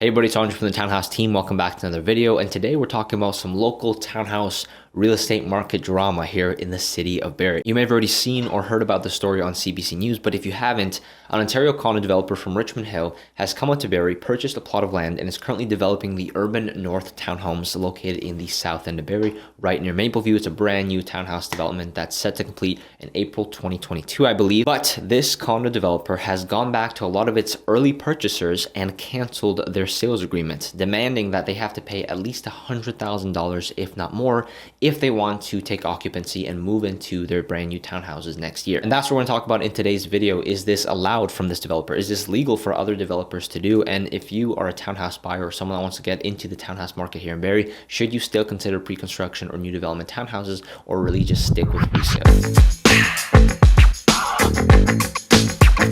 Hey everybody, it's Andre from the Townhouse team. Welcome back to another video. And today we're talking about some local townhouse real estate market drama here in the city of Barrie. You may have already seen or heard about the story on CBC News, but if you haven't, an Ontario condo developer from Richmond Hill has come onto Barrie, purchased a plot of land, and is currently developing the Urban North Townhomes located in the south end of Barrie, right near Mapleview. It's a brand new townhouse development that's set to complete in April 2022, I believe. But this condo developer has gone back to a lot of its early purchasers and canceled their sales agreements, demanding that they have to pay at least $100,000, if not more, if they want to take occupancy and move into their brand new townhouses next year. And that's what we're going to talk about in today's video. Is this allowed from this developer? Is this legal for other developers to do? And if you are a townhouse buyer or someone that wants to get into the townhouse market here in Barrie, should you still consider pre-construction or new development townhouses, or really just stick with resale?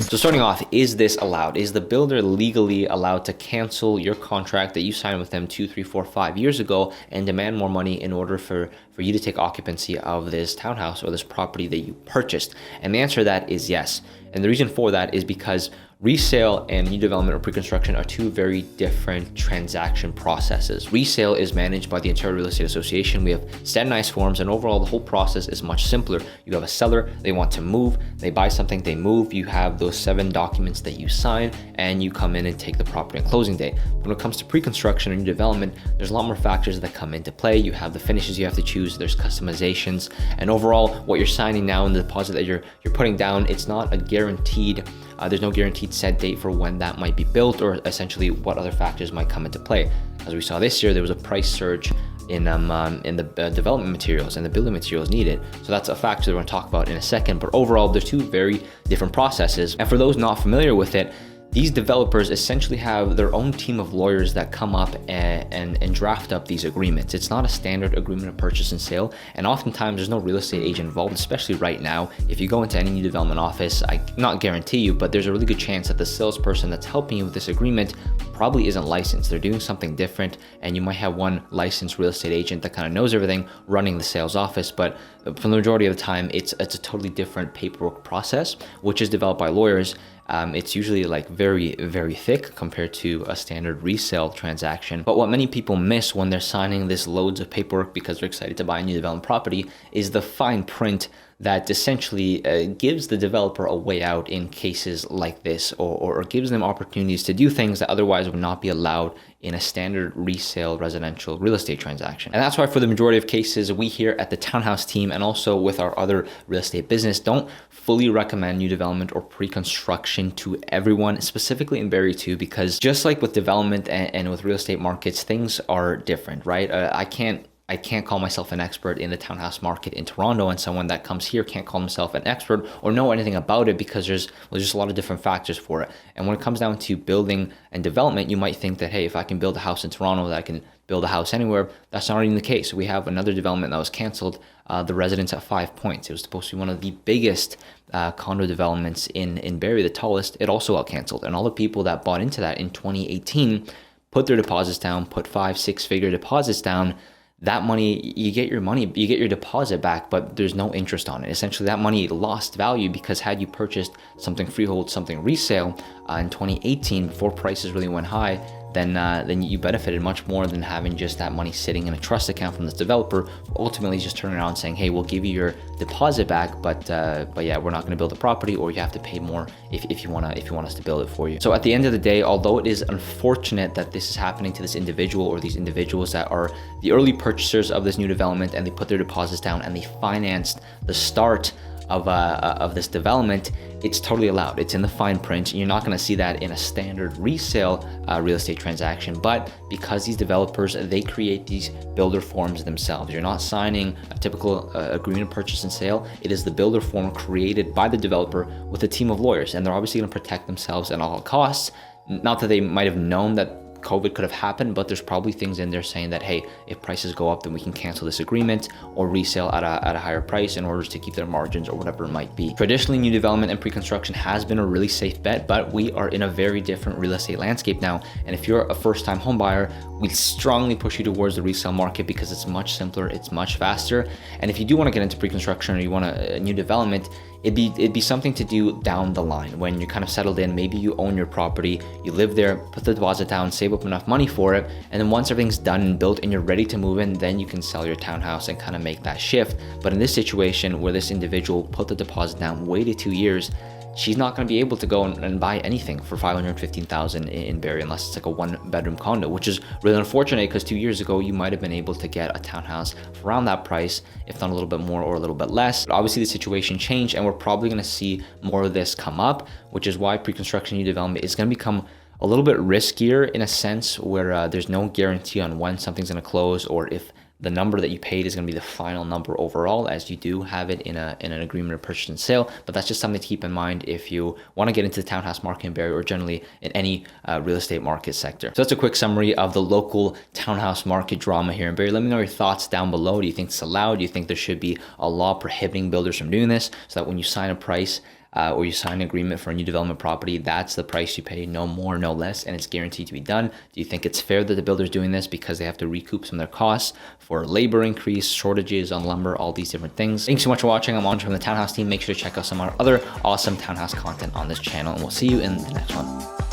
So starting off, is this allowed? Is the builder legally allowed to cancel your contract that you signed with them 2, 3, 4, 5 years ago and demand more money in order for you to take occupancy of this townhouse or this property that you purchased? And the answer to that is yes. And the reason for that is because resale and new development or pre-construction are two very different transaction processes. Resale is managed by the Ontario Real Estate Association. We have standardized forms, and overall the whole process is much simpler. You have a seller, they want to move, they buy something, they move, you have those 7 documents that you sign, and you come in and take the property on closing day. When it comes to pre-construction or new development, there's a lot more factors that come into play. You have the finishes you have to choose, there's customizations, and overall what you're signing now and the deposit that you're putting down, it's not a guaranteed, there's no guaranteed set date for when that might be built, or essentially what other factors might come into play. As we saw this year, there was a price surge in the development materials and the building materials needed. So that's a factor that we're going to talk about in a second. But overall, there's two very different processes. And for those not familiar with it, these developers essentially have their own team of lawyers that come up and draft up these agreements. It's not a standard agreement of purchase and sale, and oftentimes there's no real estate agent involved, especially right now. If you go into any new development office, I not guarantee you, but there's a really good chance that the salesperson that's helping you with this agreement probably isn't licensed. They're doing something different, and you might have one licensed real estate agent that kind of knows everything running the sales office, but for the majority of the time, it's a totally different paperwork process, which is developed by lawyers. It's usually like very, very thick compared to a standard resale transaction. But what many people miss when they're signing this loads of paperwork because they're excited to buy a new development property is the fine print that essentially gives the developer a way out in cases like this, or gives them opportunities to do things that otherwise would not be allowed in a standard resale residential real estate transaction. And that's why for the majority of cases, we here at the Townhouse team, and also with our other real estate business, don't fully recommend new development or pre-construction to everyone, specifically in Barrie too, because just like with development and with real estate markets, things are different, right? I can't call myself an expert in the townhouse market in Toronto, and someone that comes here can't call himself an expert or know anything about it, because there's just a lot of different factors for it. And when it comes down to building and development, you might think that, hey, if I can build a house in Toronto, that I can build a house anywhere. That's not even the case. We have another development that was canceled, the Residence at 5 Points. It was supposed to be one of the biggest condo developments in Barrie, the tallest. It also got canceled. And all the people that bought into that in 2018 put their deposits down, put 5-6 figure deposits down. That money, you get your deposit back, but there's no interest on it. Essentially, that money lost value, because had you purchased something freehold, something resale in 2018, before prices really went high, then you benefited much more than having just that money sitting in a trust account from this developer, ultimately just turning around and saying, hey, we'll give you your deposit back, but yeah, we're not going to build the property, or you have to pay more if you want us to build it for you. So at the end of the day, although it is unfortunate that this is happening to this individual or these individuals that are the early purchasers of this new development, and they put their deposits down and they financed the start of this development, it's totally allowed. It's in the fine print. You're not going to see that in a standard resale real estate transaction, but because these developers, they create these builder forms themselves. You're not signing a typical agreement of purchase and sale. It is the builder form created by the developer with a team of lawyers, and they're obviously going to protect themselves at all costs. Not that they might have known that COVID could have happened, but there's probably things in there saying that, hey, if prices go up, then we can cancel this agreement or resell at a higher price in order to keep their margins or whatever it might be. Traditionally, new development and pre-construction has been a really safe bet, but we are in a very different real estate landscape now. And if you're a first-time home buyer, we strongly push you towards the resale market, because it's much simpler, it's much faster. And if you do want to get into pre-construction, or you want a new development, it'd be something to do down the line when you're kind of settled in. Maybe you own your property, you live there, put the deposit down, save save up enough money for it, and then once everything's done and built and you're ready to move in, then you can sell your townhouse and kind of make that shift. But in this situation where this individual put the deposit down, waited 2 years, she's not going to be able to go and buy anything for $515,000 in Barrie unless it's like a 1-bedroom condo, which is really unfortunate because 2 years ago you might have been able to get a townhouse for around that price, if not a little bit more or a little bit less. But obviously the situation changed, and we're probably going to see more of this come up, which is why pre-construction new development is going to become a little bit riskier in a sense where there's no guarantee on when something's going to close, or if the number that you paid is going to be the final number overall, as you do have it in an agreement of purchase and sale. But that's just something to keep in mind if you want to get into the townhouse market in Barrie, or generally in any real estate market sector. So that's a quick summary of the local townhouse market drama here in Barrie. Let me know your thoughts down below. Do you think it's allowed? Do you think there should be a law prohibiting builders from doing this, so that when you sign a price or you sign an agreement for a new development property, that's the price you pay, no more, no less, and it's guaranteed to be done? Do you think it's fair that the builder's doing this because they have to recoup some of their costs for labor increase, shortages on lumber, all these different things? Thanks so much for watching. I'm Andre from the Townhouse team. Make sure to check out some of our other awesome townhouse content on this channel, and we'll see you in the next one.